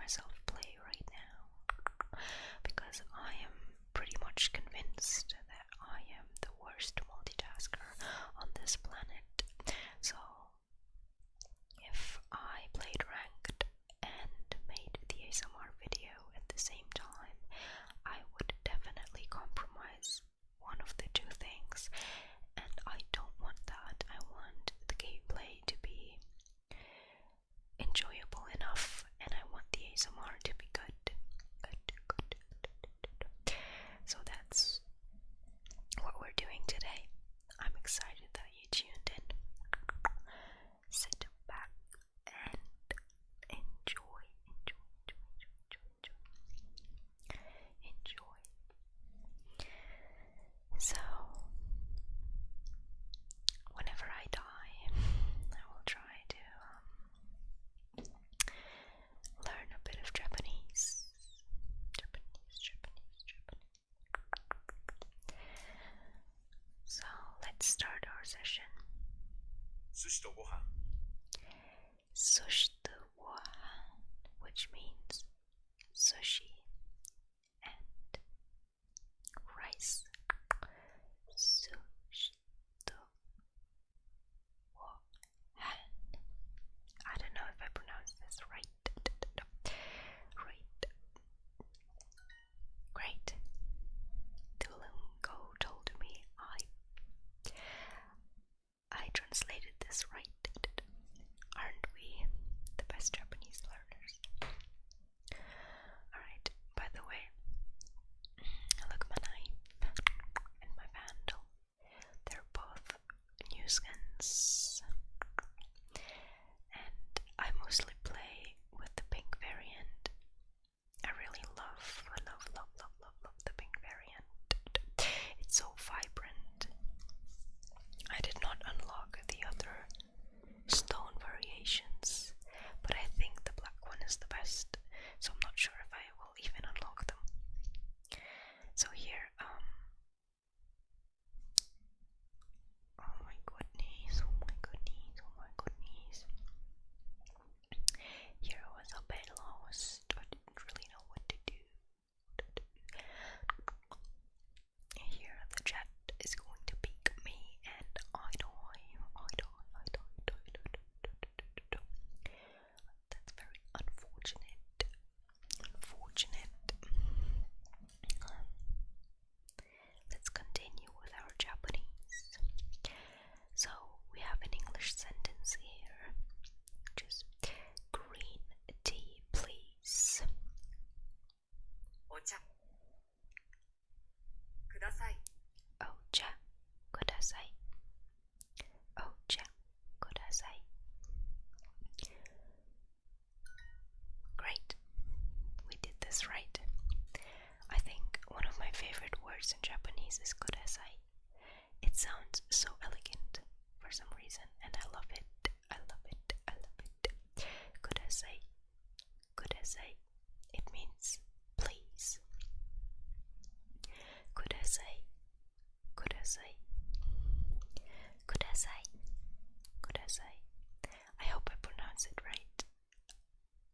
myself play right now because I am pretty much convinced that I am the worst multitasker on this planet. So if I played ranked and made the ASMR video at the same time, I would definitely compromise one of the two things, and I don't want that. I want the gameplay to be enjoyable enough, and I want the ASMR to be good. So that's what we're doing today. I'm excited that you tuned in. Sit back and enjoy. So, whenever I die, I will try to learn a bit of Japanese. So, let's start our session. Sushi to gohan. Sushi to gohan, which means sushi and rice. Sushi to gohan. I don't know if I pronounced this right. Great. Duolingo told me I translated this right. Aren't we the best Japanese learners? Alright, by the way, look, my knife and my vandal. They're both new skins. And I mostly play with the pink variant. I really love the pink variant. It's so vibrant. I did not unlock the other stone variations, but I think the black one is the best, so I'm not sure if I will even unlock them. So here, oh my goodness. Here I was a bit lost. I didn't really know what to do. Here the chat is going to pick me and I die. That's very unfortunate. Let's continue with our Japanese. So we have an English sentence here, which is green tea, please. Ocha kudasai. Ocha kudasai. Ocha kudasai. Great. We did this right. I think one of my favorite words in Japanese is kudasai. It sounds so elegant for some reason, and I love it. Kudasai. It means please. Kudasai. I hope I pronounce it right,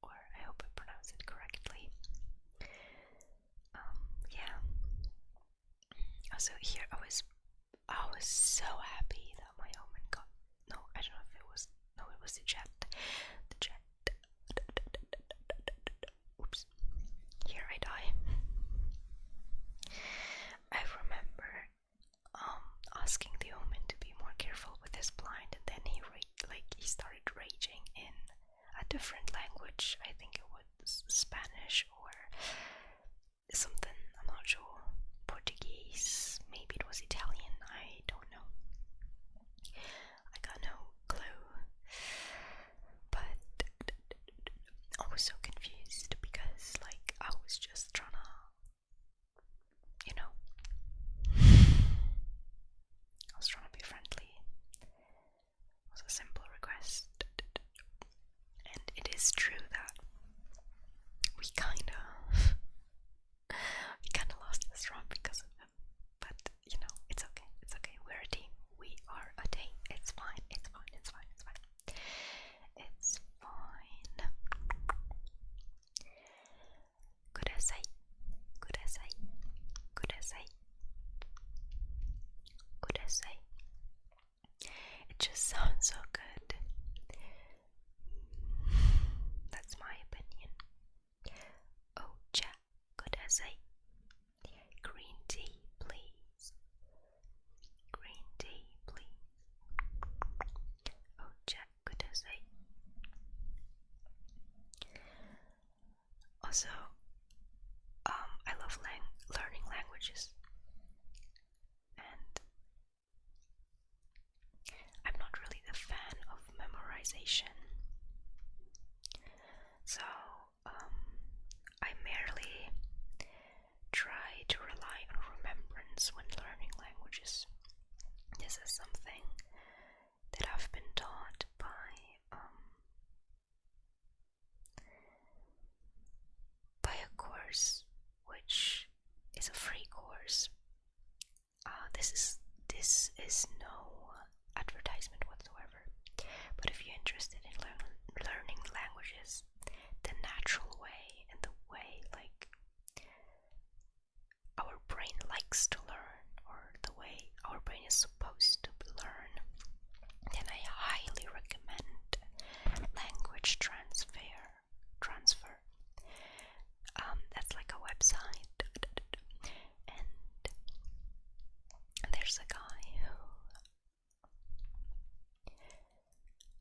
or I hope I pronounce it correctly. Yeah. Also here I was so happy that my omen got, no, I don't know if it was, no, it was the jet. Oops. Here I die. I remember asking the omen to be more careful with his blind, and then he started raging in a different language. I think it was Spanish or something, I'm not sure. Portuguese, maybe it was Italian, I don't know. I got no clue. But I was so confused because I was just trying to, I was trying to be friendly. It was a simple request. And it is also, I love learning languages, and I'm not really the fan of memorization. So, I merely try to rely on remembrance when learning languages. This is something that I've been taught by a course which is a free course. This is no advertisement whatsoever. But if you're interested in learning languages the natural way, and the way like our brain likes to learn, or the way our brain is supposed to learn, then I highly recommend language transfer. That's like a website, and there's a guy who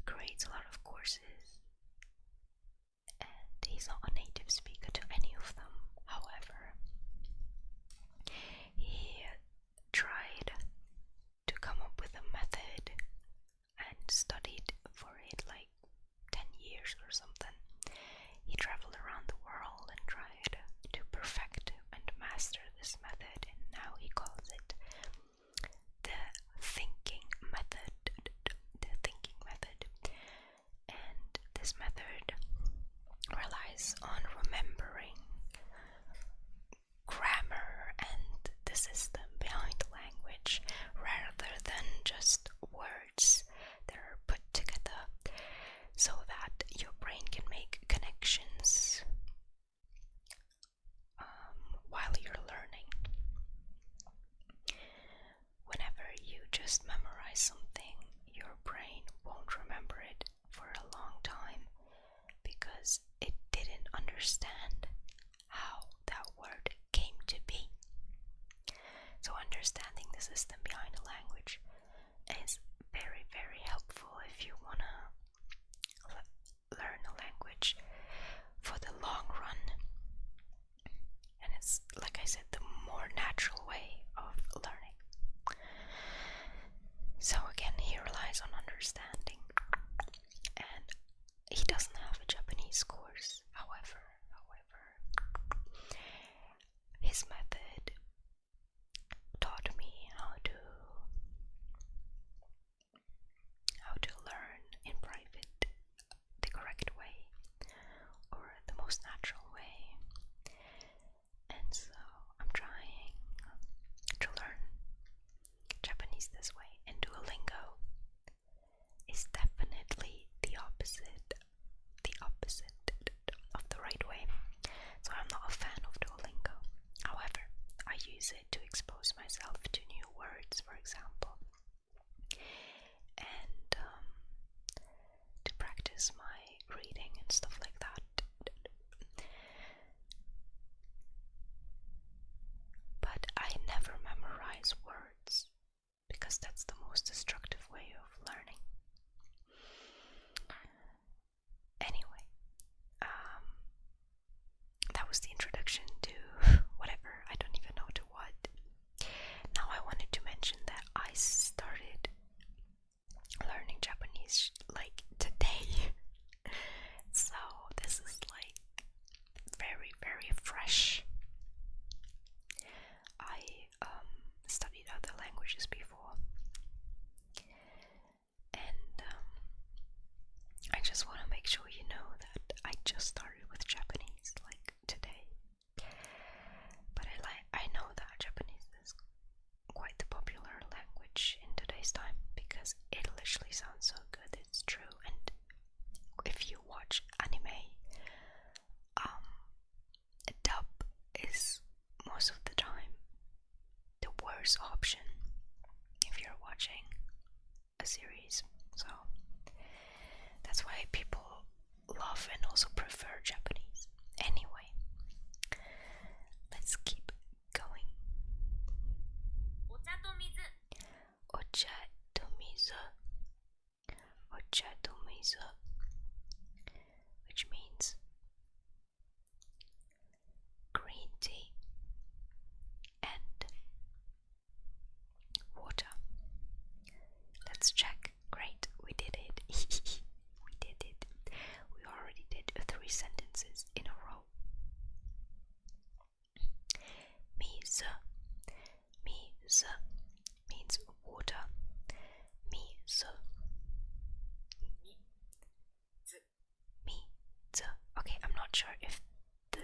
creates a lot of courses, and he's not a native speaker to any of them. However, he tried to come up with a method and studied for it like 10 years or something. He traveled around the world and tried to perfect and master this method, and now he calls it the thinking method. The thinking method. And this method relies on remembering grammar and the system behind the language, rather than just words that are put together so that your brain can make connections while you're learning. Whenever you just memorize something, your brain won't remember it for a long time because it didn't understand how that word came to be. So understanding the system behind a language is very, very helpful if you want to learn a language for the long run. And it's, like I said, the more natural way of learning. So again, he relies on understanding, and he doesn't have a Japanese course. However, his method taught me how to learn in private the correct way, or the most natural way. And so I'm trying to learn Japanese this way, and Duolingo is definitely the opposite of the right way. So I'm not a fan of Duolingo. However, I use it to expose myself to new words, for example, and to practice my reading and stuff like that. But I never memorize words, because that's the most destructive way of learning. Anyway, that was the introduction to whatever, I don't even know to what. Now I wanted to mention that I started learning Japanese like today. So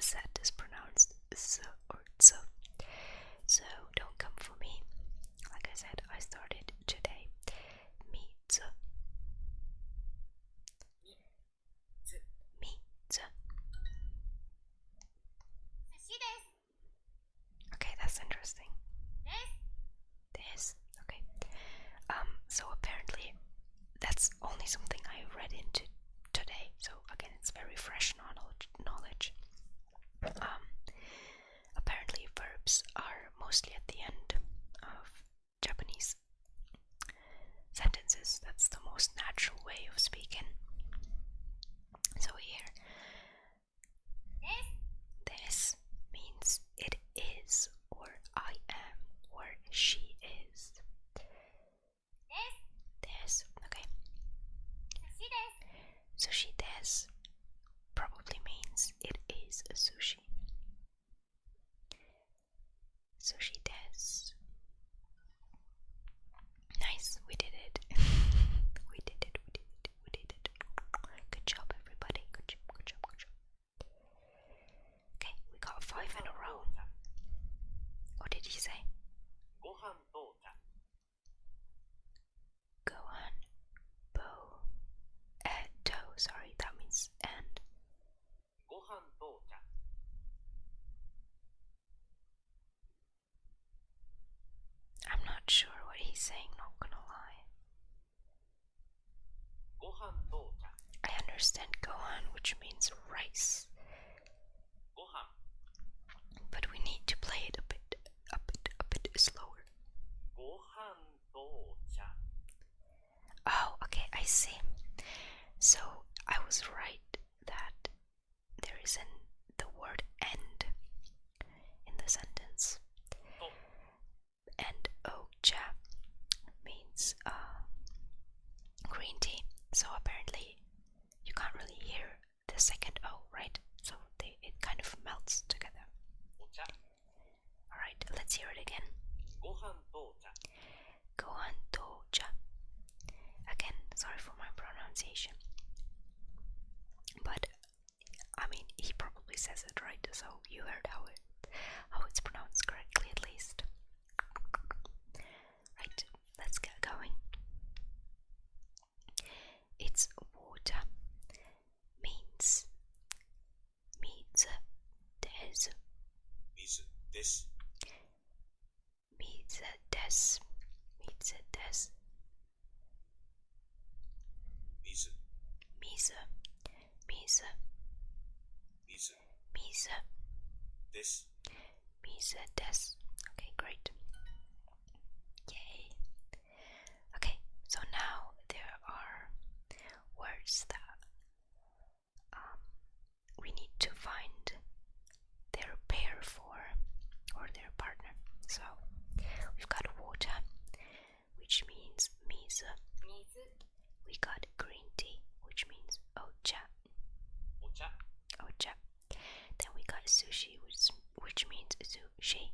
Z is pronounced Z or Z. So don't come for me. Like I said, I started today. Meet. Okay, that's interesting. This. Okay. So apparently that's only something I read into today. So again, it's very fresh knowledge. Apparently verbs are mostly at the end of Japanese sentences. That's the most natural way of speaking. So here, this means it is, or I am, or she is. This, okay. Sushi des probably means it is a sushi. Sushi des. Nice, we did it. We did it. Good job, everybody. Good job. Okay, we got 5 in a row. What did he say? Gohan bo to. Sorry, that means and. I'm not sure what he's saying, not gonna lie. I understand gohan, which means rice. But we need to play it a bit slower. Oh, okay, I see. So I was right that there isn't the word end in the sentence. And ocha means green tea. So apparently you can't really hear the second O, right? So it kind of melts together. Alright, let's hear it again. Gohan tocha. Again, sorry for my pronunciation. But I mean, he probably says it right, so you heard how it's pronounced correctly at least. Right, let's get going. It's water means mizu desu. Mizu des. Okay, great. Yay. Okay, so now there are words that we need to find their pair for, or their partner. So we've got water, which means mizu. We got green tea, which means ocha. Then we got sushi, which means sushi.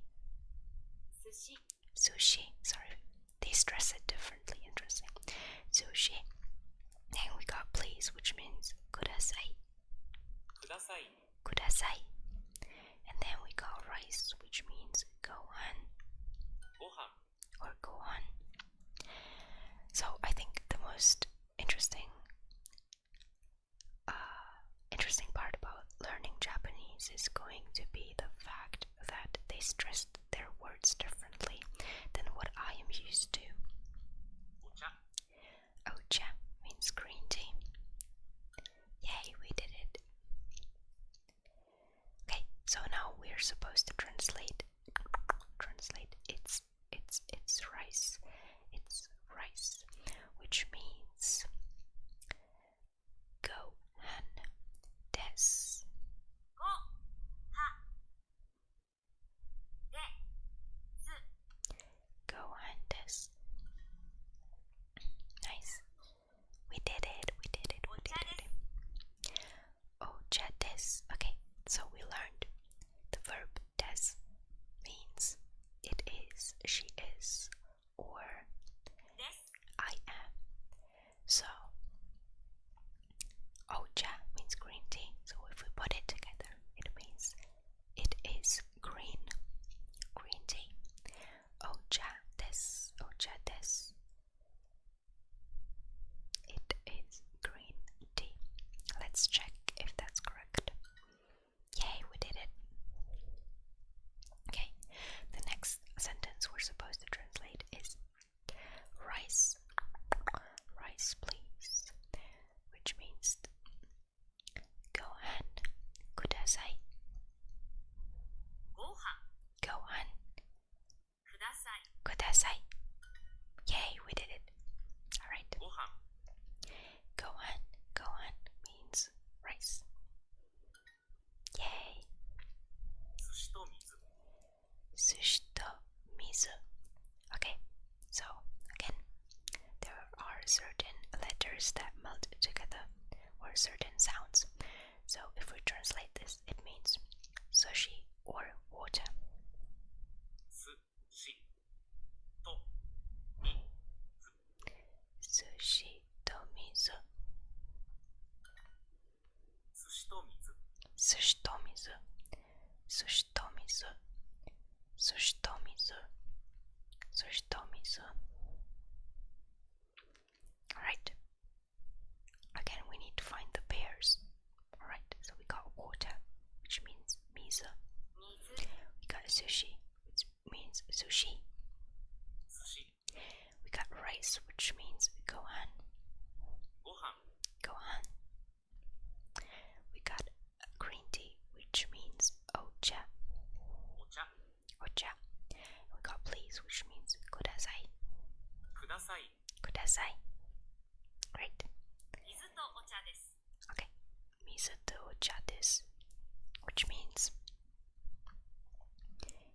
Sorry, they stress it differently. Interesting. Sushi. Then we got please, which means kudasai. And then we got rice, which means gohan. Or gohan. So I think the most interesting part about learning Japanese is going to be the fact that they stressed their words differently than what I am used to. Ocha means green tea. Yay, we did it. Okay, so now we're supposed to translate. It's rice. It's rice, which means gohan des. Gohan des. Nice. We did it. Ocha des. Okay, so we learned the verb des. let's check if that's correct. Yay, we did it. Okay, the next sentence we're supposed to translate is rice. Rice, please. Which means gohan kudasai. Gohan kudasai. Yay, we did it. Alright. Gohan means rice. Yay. Sushi to mizu. Okay, so again, there are certain letters that melt together, or certain sounds. So if we translate this, it means sushi or water. Sushi to mizu. Sushi to mizu. Sushi to mizu. Sushi to mizu. Sushi to mizu. Alright. Again, we need to find the pairs. Alright, so we got water, which means mizu. We got sushi, which means sushi. We got rice, which means gohan. Gohan. We got green tea, which means ocha. Ocha. We got please, which means kudasai. Kudasai. Great. Okay. Mizu to ocha desu, which means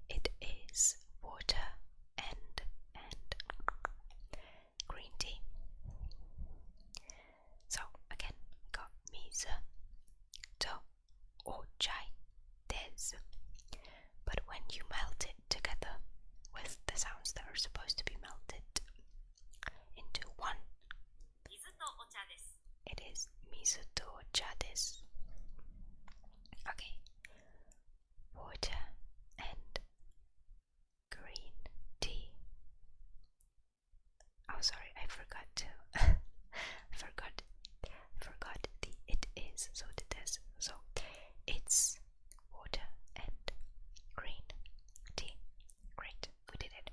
it is water and green tea. So again, we got mizu to ocha desu. But when you melt it together with the sounds that are supposed to be melted into one, it is mizu to ocha desu. Okay. Water and green tea. Oh, sorry, I forgot to. forgot the it is. So the des. So it's water and green tea. Great, we did it.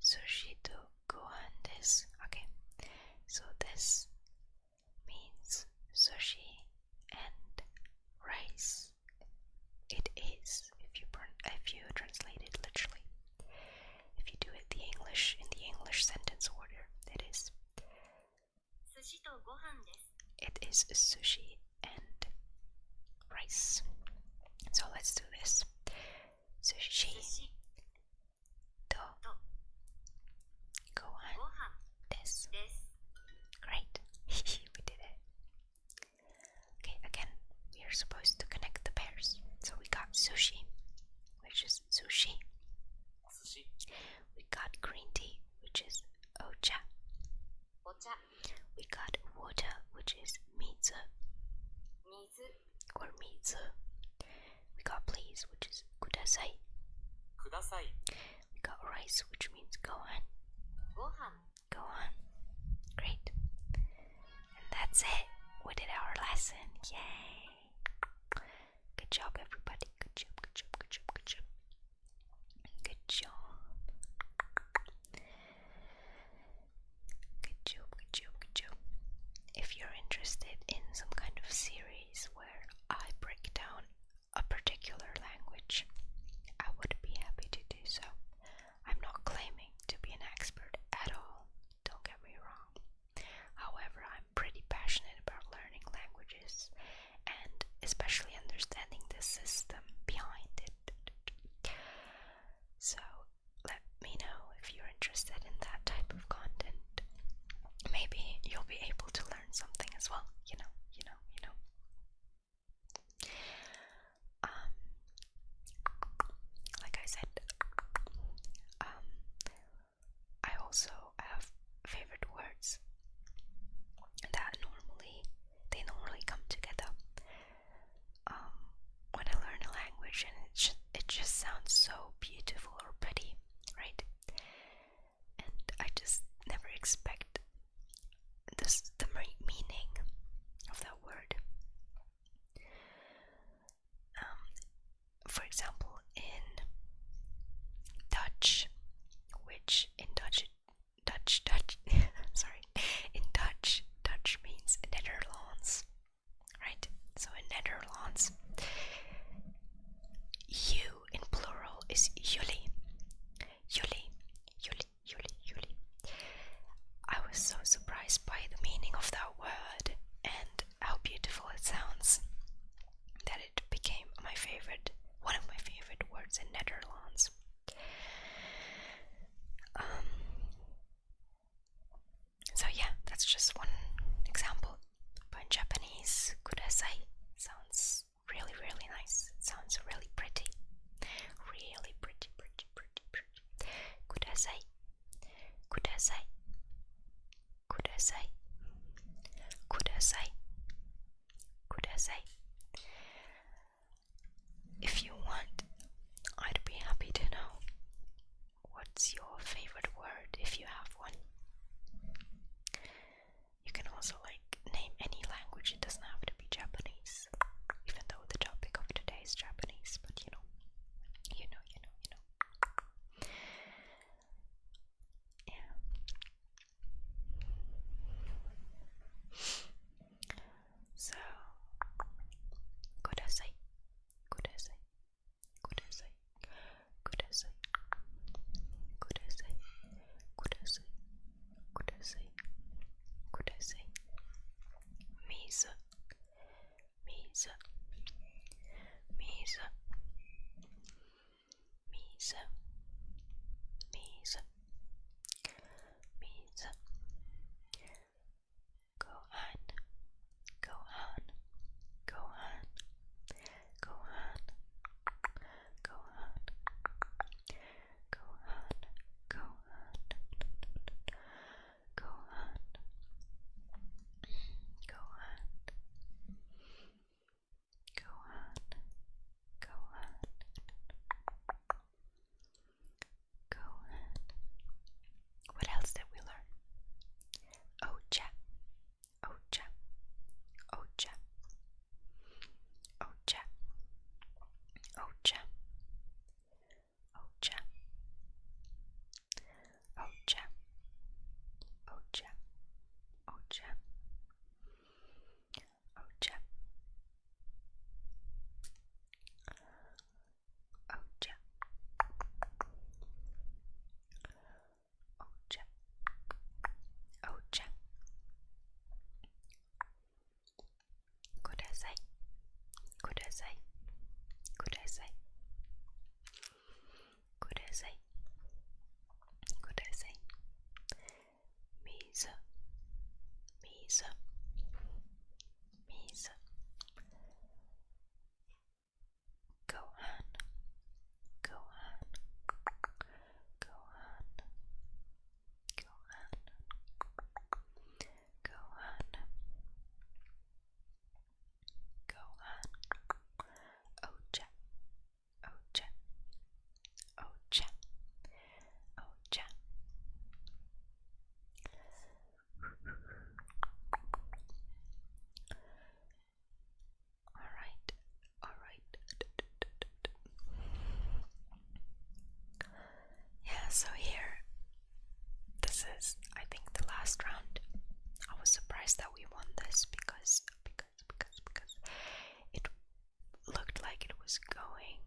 Sushi to gohan desu. Okay, so this means sushi and rice. It is, if you translate it literally. If you do it in the English sentence order, it is. It is sushi and rice. So let's do this. Sushi to gohan desu. Great. We did it. Okay, again, we are supposed to connect the pairs. So we got sushi, which is sushi. We got green tea, which is ocha. We got water, which is mizu. Or mizu. We got please, which is kudasai. We got rice, which means gohan. Gohan. Great. And that's it. We did our lesson. Yay. Good job, everybody. Good job, good job, good job, good job. Good job. Good job, good job, good job. If you're interested in some kind of series where I break down a particular language, I would be happy to do so. I'm not claiming to be an kudasai, kudasai, kudasai, kudasai. If you want, I'd be happy to know what's your favorite word if you have one. You can also name any language, it doesn't have to be Japanese, even though the topic of today is Japanese, but you know. Yeah. So, kudasai, kudasai, kudasai, kudasai, kudasai, kudasai, kudasai, kudasai. Misa, misa, misa, misa, misa, misa. Gohan, Gohan, Gohan, Gohan, Gohan, Gohan, Gohan, Gohan, Gohan, Gohan, Gohan, Gohan. What else did we learn? Ocha, Ocha, Ocha, Ocha, Ocha, Ocha, Ocha, Ocha, Ocha, Ocha, Ocha, Ocha, Ocha. Kudasai, kudasai, kudasai, kudasai, kudasai. Misa, misa, misa. Gohan, Gohan, Gohan, Gohan, Gohan, Gohan. Ocha, Ocha, Ocha, Ocha. Alright, alright. Yeah, so here, this is, I think, the last round. I was surprised that we won this because it looked like it was going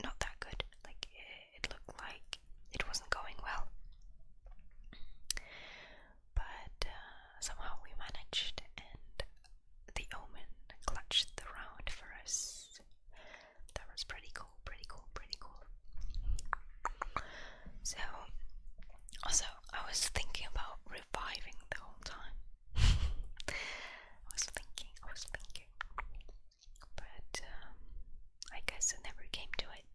not that good. It looked like it wasn't going well. But somehow we managed, and the Omen clutched the round for us. That was pretty cool, pretty cool, pretty cool. So, also, I was thinking about reviving the whole time. I was thinking, but I guess it never came to it.